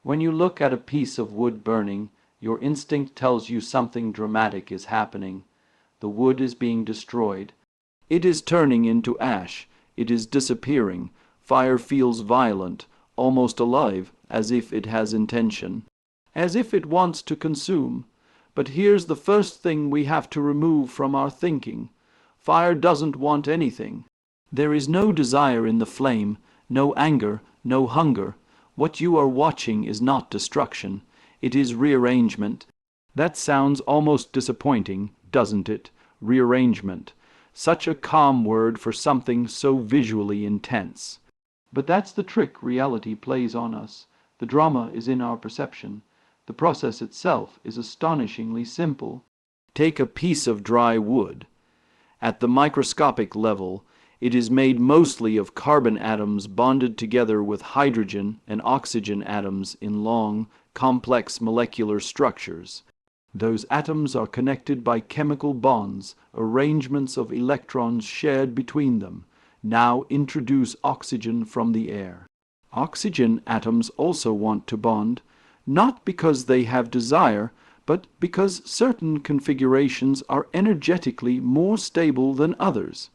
When you look at a piece of wood burning, your instinct tells you something dramatic is happening. The wood is being destroyed. It is turning into ash. It is disappearing. Fire feels violent, almost alive, as if it has intention, as if it wants to consume. But here's the first thing we have to remove from our thinking. Fire doesn't want anything. There is no desire in the flame, no anger, no hunger. What you are watching is not destruction. It is rearrangement. That sounds almost disappointing, doesn't it? Rearrangement. Such a calm word for something so visually intense. But that's the trick reality plays on us. The drama is in our perception. The process itself is astonishingly simple. Take a piece of dry wood. At the microscopic level, it is made mostly of carbon atoms bonded together with hydrogen and oxygen atoms in long, complex molecular structures. Those atoms are connected by chemical bonds, arrangements of electrons shared between them. Now introduce oxygen from the air. Oxygen atoms also want to bond, not because they have desire, but because certain configurations are energetically more stable than others.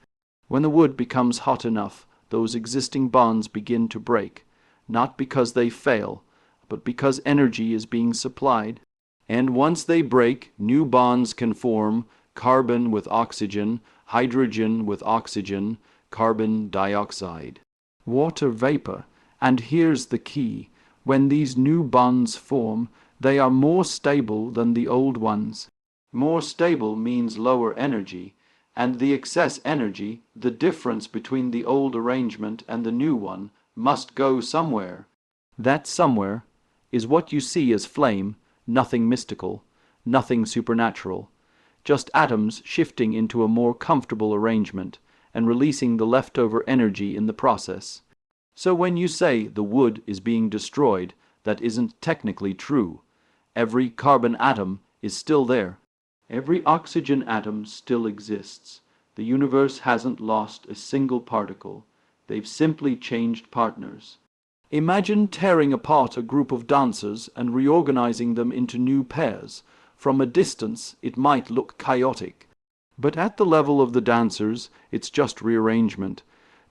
When the wood becomes hot enough, those existing bonds begin to break, not because they fail, but because energy is being supplied. And once they break, new bonds can form: carbon with oxygen, hydrogen with oxygen, carbon dioxide, water vapor. And here's the key: when these new bonds form, they are more stable than the old ones. More stable means lower energy, and the excess energy, the difference between the old arrangement and the new one, must go somewhere. That somewhere is what you see as flame, nothing mystical, nothing supernatural, just atoms shifting into a more comfortable arrangement and releasing the leftover energy in the process. So when you say the wood is being destroyed, that isn't technically true. Every carbon atom is still there. Every oxygen atom still exists. The universe hasn't lost a single particle. They've simply changed partners. Imagine tearing apart a group of dancers and reorganizing them into new pairs. From a distance, it might look chaotic. But at the level of the dancers, it's just rearrangement.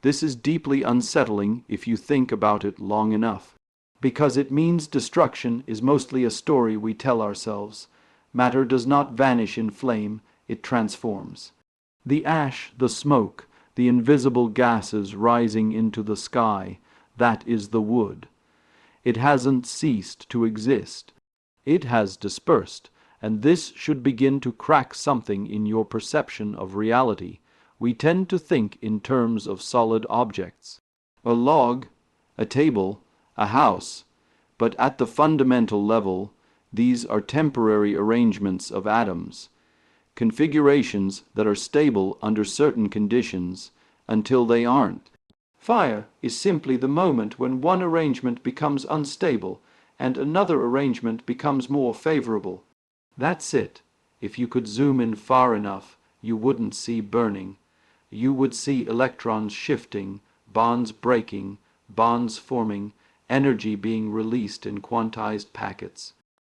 This is deeply unsettling if you think about it long enough, because it means destruction is mostly a story we tell ourselves. Matter does not vanish in flame, it transforms. The ash, the smoke, the invisible gases rising into the sky, that is the wood. It hasn't ceased to exist. It has dispersed, and this should begin to crack something in your perception of reality. We tend to think in terms of solid objects. A log, a table, a house. But at the fundamental level, these are temporary arrangements of atoms, configurations that are stable under certain conditions until they aren't. Fire is simply the moment when one arrangement becomes unstable and another arrangement becomes more favorable. That's it. If you could zoom in far enough, you wouldn't see burning. You would see electrons shifting, bonds breaking, bonds forming, energy being released in quantized packets.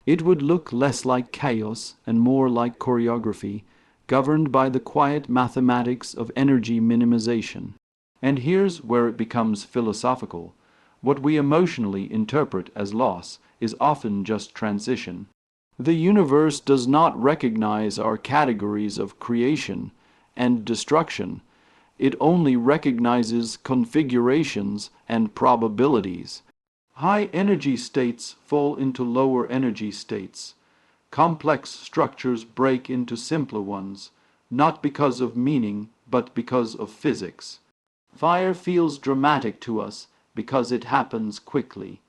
It would look less like chaos and more like choreography, governed by the quiet mathematics of energy minimization. And here's where it becomes philosophical. What we emotionally interpret as loss is often just transition. The universe does not recognize our categories of creation and destruction. It only recognizes configurations and probabilities. High energy states fall into lower energy states. Complex structures break into simpler ones, not because of meaning, but because of physics. Fire feels dramatic to us because it happens quickly.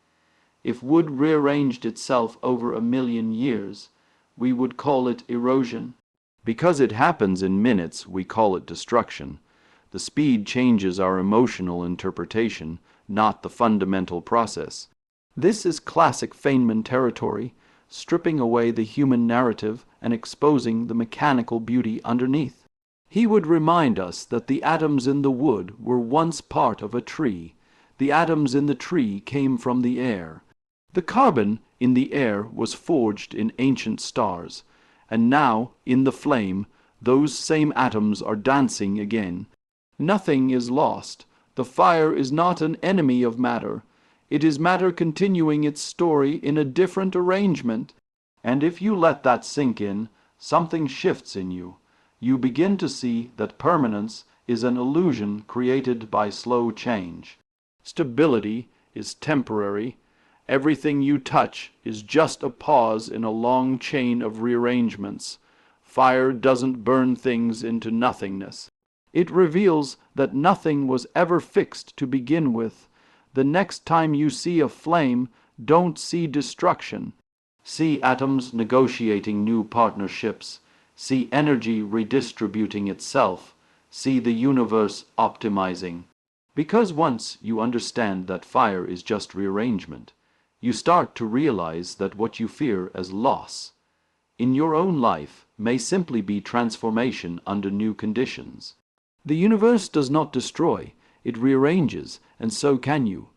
If wood rearranged itself over 1,000,000 years, we would call it erosion. Because it happens in minutes, we call it destruction. The speed changes our emotional interpretation, not the fundamental process. This is classic Feynman territory, stripping away the human narrative and exposing the mechanical beauty underneath. He would remind us that the atoms in the wood were once part of a tree. The atoms in the tree came from the air. The carbon in the air was forged in ancient stars, and now, in the flame, those same atoms are dancing again. Nothing is lost. The fire is not an enemy of matter. It is matter continuing its story in a different arrangement. And if you let that sink in, something shifts in you. You begin to see that permanence is an illusion created by slow change. Stability is temporary. Everything you touch is just a pause in a long chain of rearrangements. Fire doesn't burn things into nothingness. It reveals that nothing was ever fixed to begin with. The next time you see a flame, don't see destruction. See atoms negotiating new partnerships. See energy redistributing itself. See the universe optimizing. Because once you understand that fire is just rearrangement, you start to realize that what you fear as loss in your own life may simply be transformation under new conditions. The universe does not destroy, it rearranges, and so can you.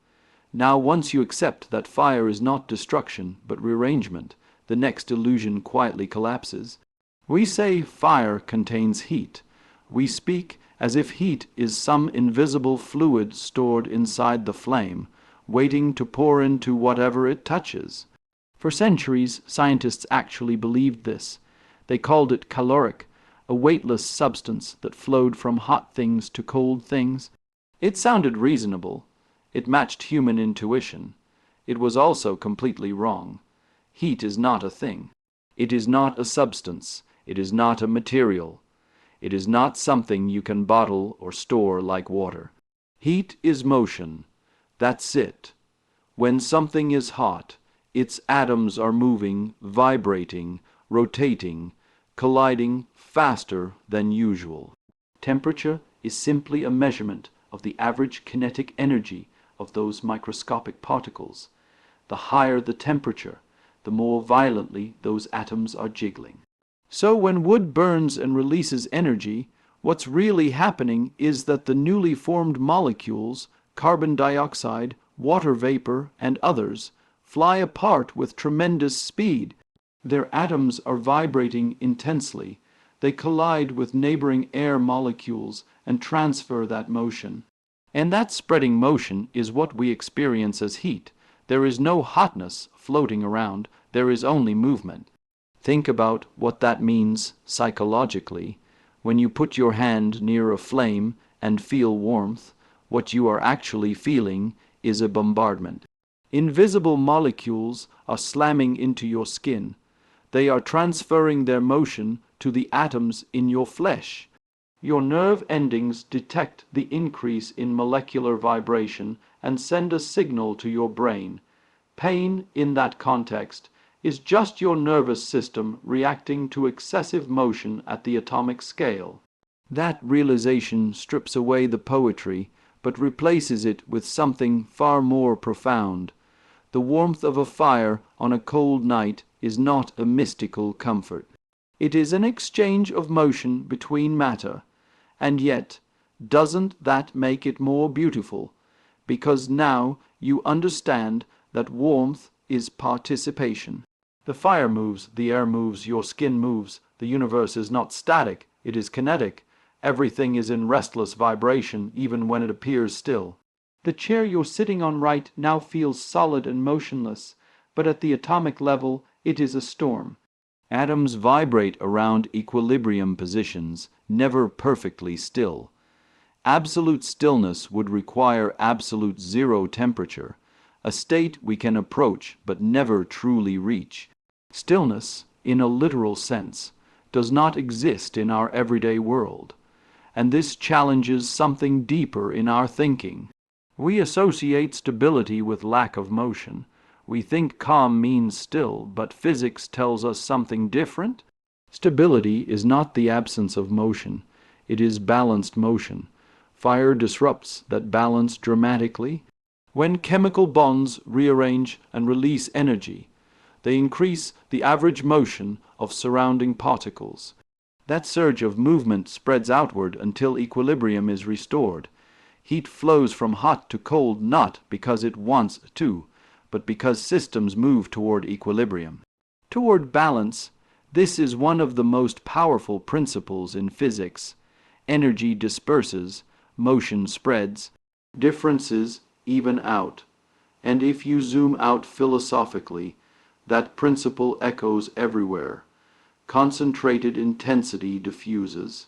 Now once you accept that fire is not destruction but rearrangement, the next illusion quietly collapses. We say fire contains heat. We speak as if heat is some invisible fluid stored inside the flame, waiting to pour into whatever it touches. For centuries, scientists actually believed this. They called it caloric, a weightless substance that flowed from hot things to cold things. It sounded reasonable. It matched human intuition. It was also completely wrong. Heat is not a thing. It is not a substance. It is not a material. It is not something you can bottle or store like water. Heat is motion. That's it. When something is hot, its atoms are moving, vibrating, rotating, colliding faster than usual. Temperature is simply a measurement of the average kinetic energy of those microscopic particles. The higher the temperature, the more violently those atoms are jiggling. So when wood burns and releases energy, what's really happening is that the newly formed molecules, carbon dioxide, water vapor, and others, fly apart with tremendous speed. Their atoms are vibrating intensely. They collide with neighboring air molecules and transfer that motion. And that spreading motion is what we experience as heat. There is no hotness floating around. There is only movement. Think about what that means psychologically. When you put your hand near a flame and feel warmth, what you are actually feeling is a bombardment. Invisible molecules are slamming into your skin. They are transferring their motion to the atoms in your flesh. Your nerve endings detect the increase in molecular vibration and send a signal to your brain. Pain, in that context, is just your nervous system reacting to excessive motion at the atomic scale. That realization strips away the poetry, but replaces it with something far more profound. The warmth of a fire on a cold night is not a mystical comfort. It is an exchange of motion between matter, and yet, doesn't that make it more beautiful? Because now you understand that warmth is participation. The fire moves, the air moves, your skin moves. The universe is not static, it is kinetic. Everything is in restless vibration, even when it appears still. The chair you're sitting on right now feels solid and motionless, but at the atomic level it is a storm. Atoms vibrate around equilibrium positions, never perfectly still. Absolute stillness would require absolute zero temperature, a state we can approach but never truly reach. Stillness, in a literal sense, does not exist in our everyday world, and this challenges something deeper in our thinking. We associate stability with lack of motion. We think calm means still, but physics tells us something different. Stability is not the absence of motion, it is balanced motion. Fire disrupts that balance dramatically. When chemical bonds rearrange and release energy, they increase the average motion of surrounding particles. That surge of movement spreads outward until equilibrium is restored. Heat flows from hot to cold not because it wants to, but because systems move toward equilibrium, toward balance. This is one of the most powerful principles in physics. Energy disperses, motion spreads, differences even out. And if you zoom out philosophically, that principle echoes everywhere. Concentrated intensity diffuses.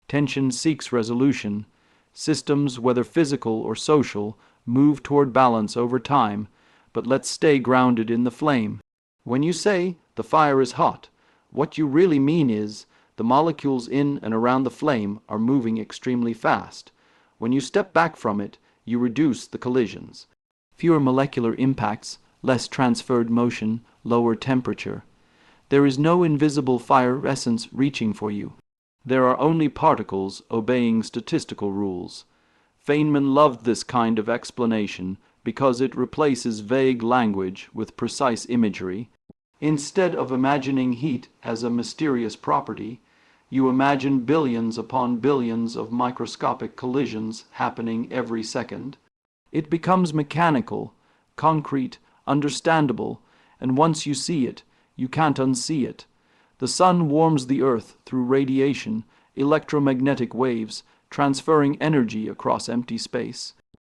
Tension seeks resolution. Systems, whether physical or social, move toward balance over time, but let's stay grounded in the flame. When you say the fire is hot, what you really mean is the molecules in and around the flame are moving extremely fast. When you step back from it, you reduce the collisions. Fewer molecular impacts, less transferred motion, lower temperature. There is no invisible fire essence reaching for you. There are only particles obeying statistical rules. Feynman loved this kind of explanation because it replaces vague language with precise imagery. Instead of imagining heat as a mysterious property, you imagine billions upon billions of microscopic collisions happening every second. It becomes mechanical, concrete, understandable, and once you see it, you can't unsee it. The sun warms the earth through radiation, electromagnetic waves, transferring energy across empty space.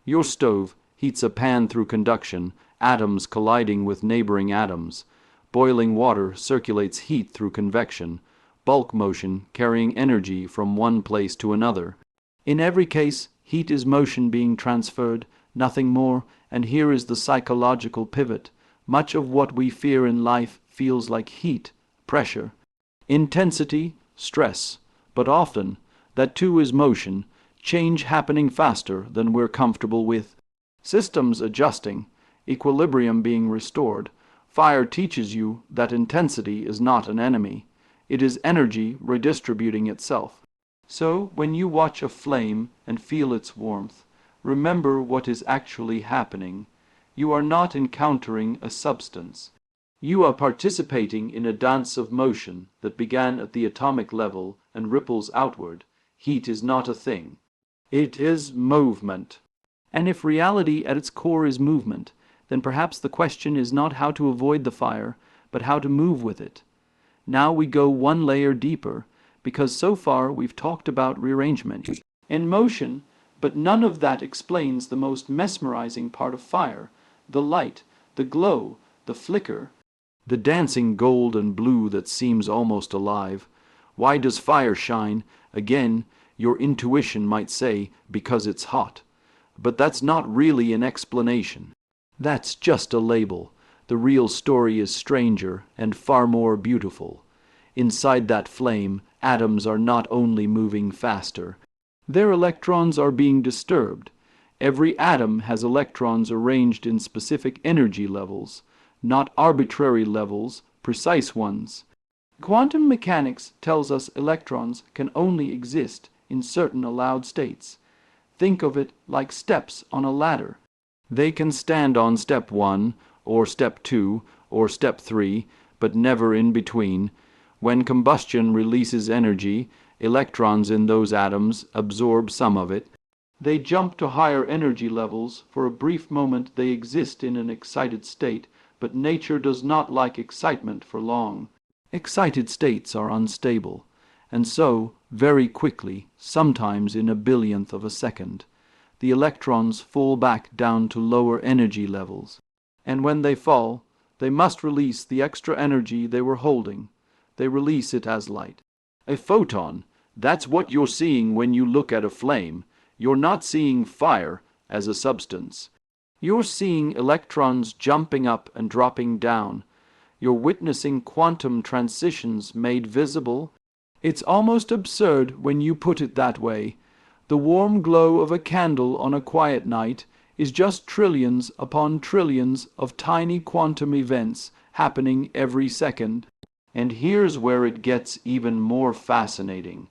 Your stove heats a pan through conduction, atoms colliding with neighboring atoms. Boiling water circulates heat through convection, bulk motion carrying energy from one place to another. In every case, heat is motion being transferred, nothing more, and here is the psychological pivot. Much of what we fear in life feels like heat, pressure, intensity, stress, but often that too is motion, change happening faster than we're comfortable with. Systems adjusting, equilibrium being restored. Fire teaches you that intensity is not an enemy. It is energy redistributing itself. So, when you watch a flame and feel its warmth, remember what is actually happening. You are not encountering a substance. You are participating in a dance of motion that began at the atomic level and ripples outward. Heat is not a thing. It is movement. And if reality at its core is movement, then perhaps the question is not how to avoid the fire, but how to move with it. Now we go one layer deeper, because so far we've talked about rearrangement and motion, but none of that explains the most mesmerizing part of fire, the light, the glow, the flicker, the dancing gold and blue that seems almost alive. Why does fire shine? Again, your intuition might say, because it's hot. But that's not really an explanation. That's just a label. The real story is stranger and far more beautiful. Inside that flame, atoms are not only moving faster. Their electrons are being disturbed. Every atom has electrons arranged in specific energy levels, not arbitrary levels, precise ones. Quantum mechanics tells us electrons can only exist in certain allowed states. Think of it like steps on a ladder. They can stand on step 1, or step 2, or step 3, but never in between. When combustion releases energy, electrons in those atoms absorb some of it. They jump to higher energy levels. For a brief moment they exist in an excited state, but nature does not like excitement for long. Excited states are unstable, and so, very quickly, sometimes in a billionth of a second, the electrons fall back down to lower energy levels. And when they fall, they must release the extra energy they were holding. They release it as light. A photon, that's what you're seeing when you look at a flame. You're not seeing fire as a substance. You're seeing electrons jumping up and dropping down. You're witnessing quantum transitions made visible. It's almost absurd when you put it that way. The warm glow of a candle on a quiet night is just trillions upon trillions of tiny quantum events happening every second. And here's where it gets even more fascinating.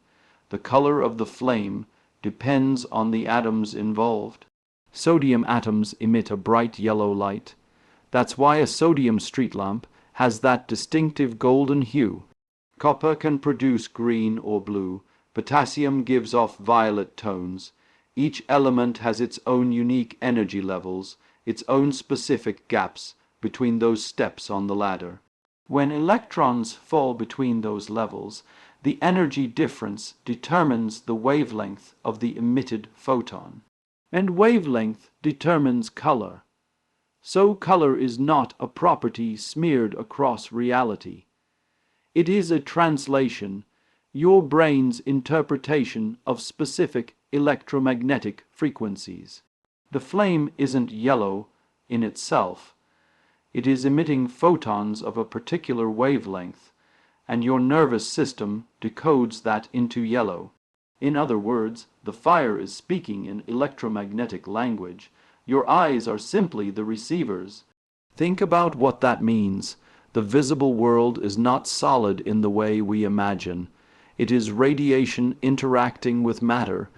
The color of the flame depends on the atoms involved. Sodium atoms emit a bright yellow light. That's why a sodium street lamp has that distinctive golden hue. Copper can produce green or blue. Potassium gives off violet tones. Each element has its own unique energy levels, its own specific gaps between those steps on the ladder. When electrons fall between those levels, the energy difference determines the wavelength of the emitted photon. And wavelength determines color. So color is not a property smeared across reality. It is a translation, your brain's interpretation of specific electromagnetic frequencies. The flame isn't yellow in itself. It is emitting photons of a particular wavelength, and your nervous system decodes that into yellow. In other words, the fire is speaking in electromagnetic language. Your eyes are simply the receivers. Think about what that means. The visible world is not solid in the way we imagine. It is radiation interacting with matter,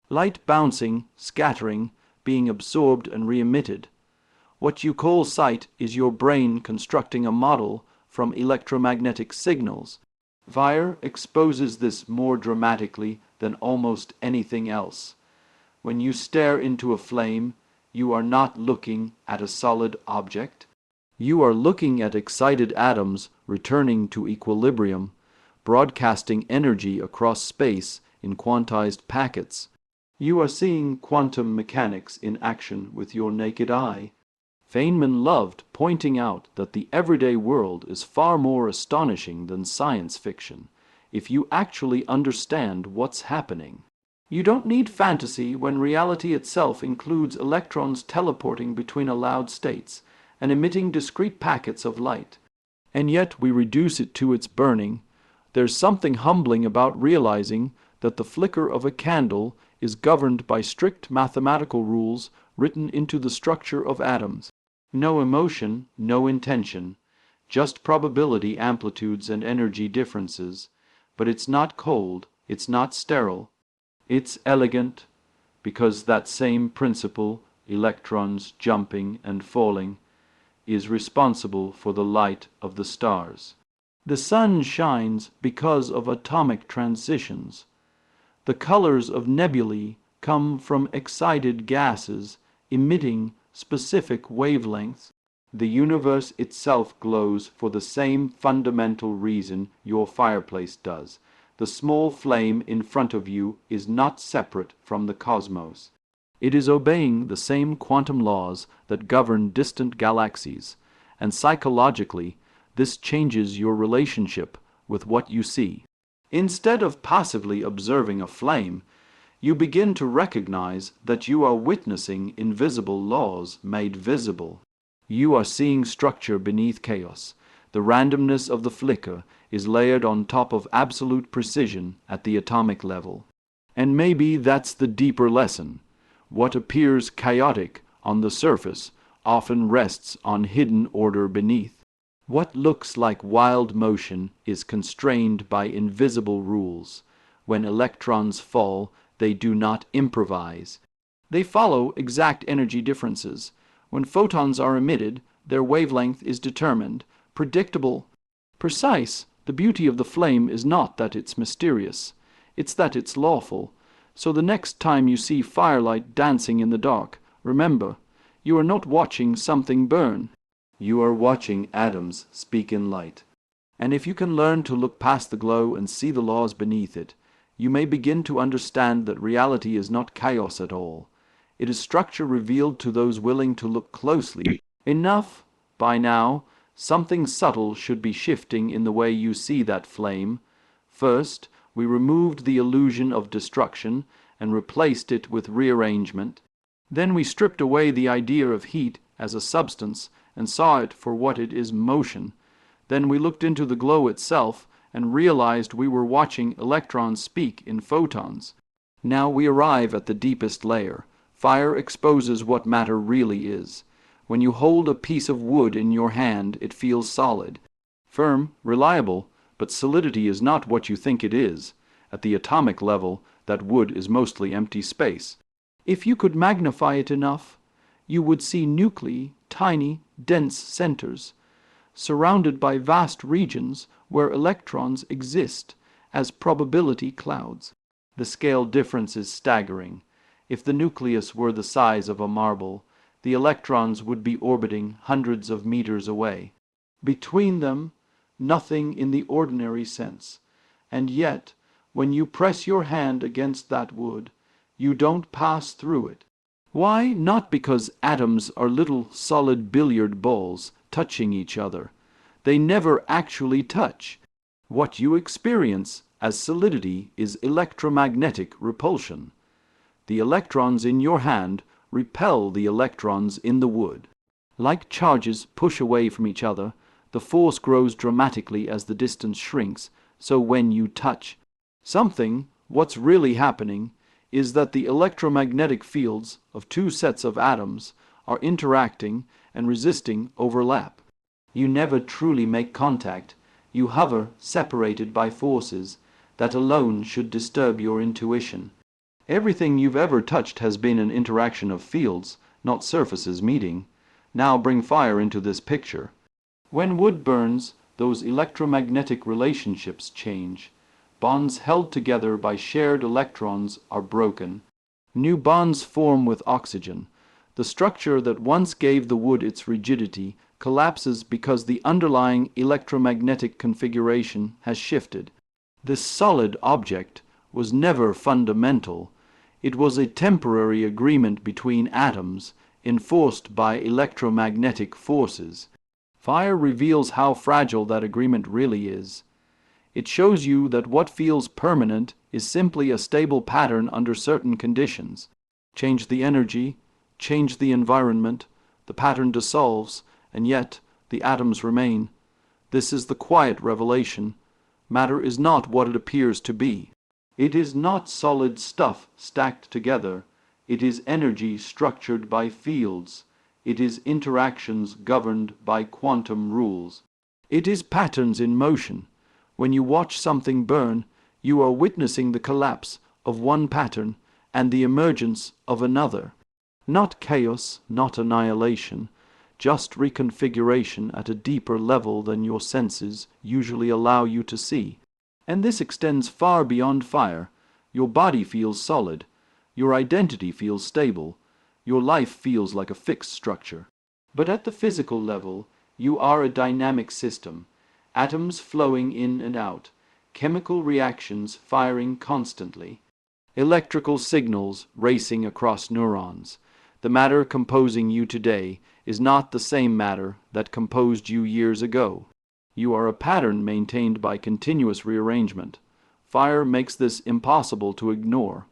light bouncing, scattering, being absorbed and re-emitted. What you call sight is your brain constructing a model from electromagnetic signals. Fire exposes this more dramatically than almost anything else. When you stare into a flame, you are not looking at a solid object. You are looking at excited atoms returning to equilibrium, broadcasting energy across space in quantized packets. You are seeing quantum mechanics in action with your naked eye. Feynman loved pointing out that the everyday world is far more astonishing than science fiction, if you actually understand what's happening. You don't need fantasy when reality itself includes electrons teleporting between allowed states and emitting discrete packets of light. And yet we reduce it to its burning. There's something humbling about realizing that the flicker of a candle is governed by strict mathematical rules written into the structure of atoms. No emotion, no intention, just probability amplitudes and energy differences. But it's not cold, it's not sterile. It's elegant, because that same principle, electrons jumping and falling, is responsible for the light of the stars. The sun shines because of atomic transitions. The colors of nebulae come from excited gases emitting specific wavelengths. The universe itself glows for the same fundamental reason your fireplace does. The small flame in front of you is not separate from the cosmos. It is obeying the same quantum laws that govern distant galaxies, and psychologically, this changes your relationship with what you see. Instead of passively observing a flame, you begin to recognize that you are witnessing invisible laws made visible. You are seeing structure beneath chaos. The randomness of the flicker is layered on top of absolute precision at the atomic level. And maybe that's the deeper lesson. What appears chaotic on the surface often rests on hidden order beneath. What looks like wild motion is constrained by invisible rules. When electrons fall, they do not improvise. They follow exact energy differences. When photons are emitted, their wavelength is determined, predictable, precise. The beauty of the flame is not that it's mysterious, it's that it's lawful. So the next time you see firelight dancing in the dark, remember, you are not watching something burn. You are watching atoms speak in light. And if you can learn to look past the glow and see the laws beneath it, you may begin to understand that reality is not chaos at all. It is structure revealed to those willing to look closely. Enough, by now, something subtle should be shifting in the way you see that flame. First, we removed the illusion of destruction and replaced it with rearrangement. Then we stripped away the idea of heat as a substance and saw it for what it is, motion. Then we looked into the glow itself and realized we were watching electrons speak in photons. Now we arrive at the deepest layer. Fire exposes what matter really is. When you hold a piece of wood in your hand, it feels solid, firm, reliable, but solidity is not what you think it is. At the atomic level, that wood is mostly empty space. If you could magnify it enough, you would see nuclei, tiny, dense centers, surrounded by vast regions where electrons exist as probability clouds. The scale difference is staggering. If the nucleus were the size of a marble, the electrons would be orbiting hundreds of meters away. Between them, nothing in the ordinary sense. And yet, when you press your hand against that wood, you don't pass through it. Why? Not because atoms are little solid billiard balls touching each other. They never actually touch. What you experience as solidity is electromagnetic repulsion. The electrons in your hand repel the electrons in the wood. Like charges push away from each other, the force grows dramatically as the distance shrinks, so when you touch something, what's really happening is that the electromagnetic fields of two sets of atoms are interacting and resisting overlap. You never truly make contact. You hover separated by forces that alone should disturb your intuition. Everything you've ever touched has been an interaction of fields, not surfaces meeting. Now bring fire into this picture. When wood burns, those electromagnetic relationships change. Bonds held together by shared electrons are broken. New bonds form with oxygen. The structure that once gave the wood its rigidity collapses because the underlying electromagnetic configuration has shifted. This solid object was never fundamental. It was a temporary agreement between atoms, enforced by electromagnetic forces. Fire reveals how fragile that agreement really is. It shows you that what feels permanent is simply a stable pattern under certain conditions. Change the energy, change the environment, the pattern dissolves, and yet the atoms remain. This is the quiet revelation. Matter is not what it appears to be. It is not solid stuff stacked together. It is energy structured by fields. It is interactions governed by quantum rules. It is patterns in motion. When you watch something burn, you are witnessing the collapse of one pattern and the emergence of another. Not chaos, not annihilation, just reconfiguration at a deeper level than your senses usually allow you to see. And this extends far beyond fire. Your body feels solid. Your identity feels stable. Your life feels like a fixed structure. But at the physical level, you are a dynamic system. Atoms flowing in and out, chemical reactions firing constantly, electrical signals racing across neurons. The matter composing you today is not the same matter that composed you years ago. You are a pattern maintained by continuous rearrangement. Fire makes this impossible to ignore.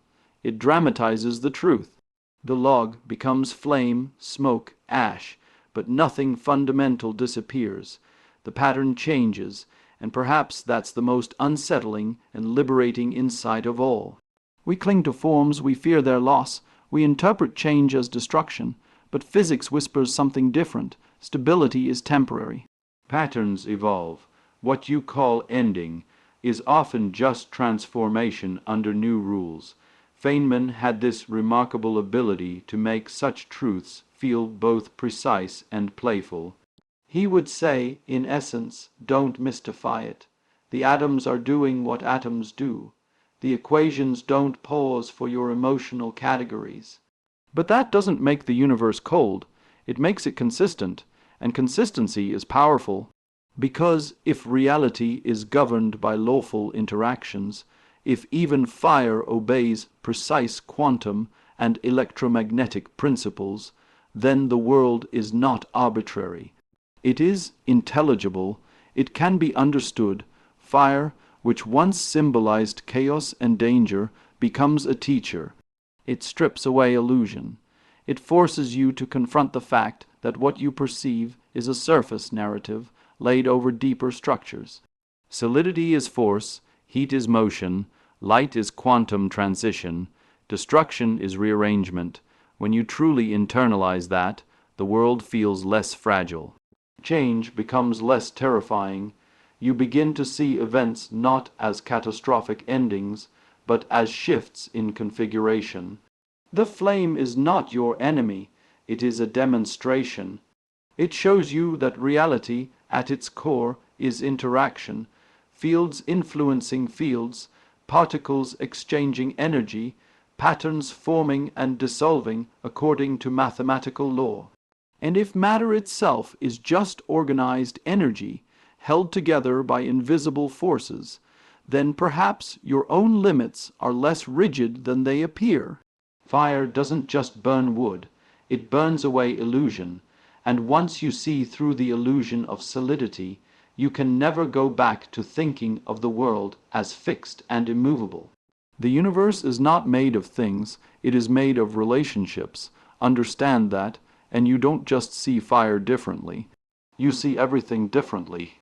It dramatizes the truth. The log becomes flame, smoke, ash, but nothing fundamental disappears. The pattern changes, and perhaps that's the most unsettling and liberating insight of all. We cling to forms, we fear their loss, we interpret change as destruction, but physics whispers something different. Stability is temporary. Patterns evolve. What you call ending is often just transformation under new rules. Feynman had this remarkable ability to make such truths feel both precise and playful. He would say, in essence, don't mystify it. The atoms are doing what atoms do. The equations don't pause for your emotional categories. But that doesn't make the universe cold. It makes it consistent, and consistency is powerful. Because if reality is governed by lawful interactions, if even fire obeys precise quantum and electromagnetic principles, then the world is not arbitrary. It is intelligible, it can be understood. Fire, which once symbolized chaos and danger, becomes a teacher. It strips away illusion. It forces you to confront the fact that what you perceive is a surface narrative laid over deeper structures. Solidity is force, heat is motion, light is quantum transition, destruction is rearrangement. When you truly internalize that, the world feels less fragile. Change becomes less terrifying. You begin to see events not as catastrophic endings, but as shifts in configuration. The flame is not your enemy, it is a demonstration. It shows you that reality, at its core, is interaction, fields influencing fields, particles exchanging energy, patterns forming and dissolving according to mathematical law. And if matter itself is just organized energy, held together by invisible forces, then perhaps your own limits are less rigid than they appear. Fire doesn't just burn wood, it burns away illusion, and once you see through the illusion of solidity, you can never go back to thinking of the world as fixed and immovable. The universe is not made of things, it is made of relationships. Understand that, and you don't just see fire differently, you see everything differently.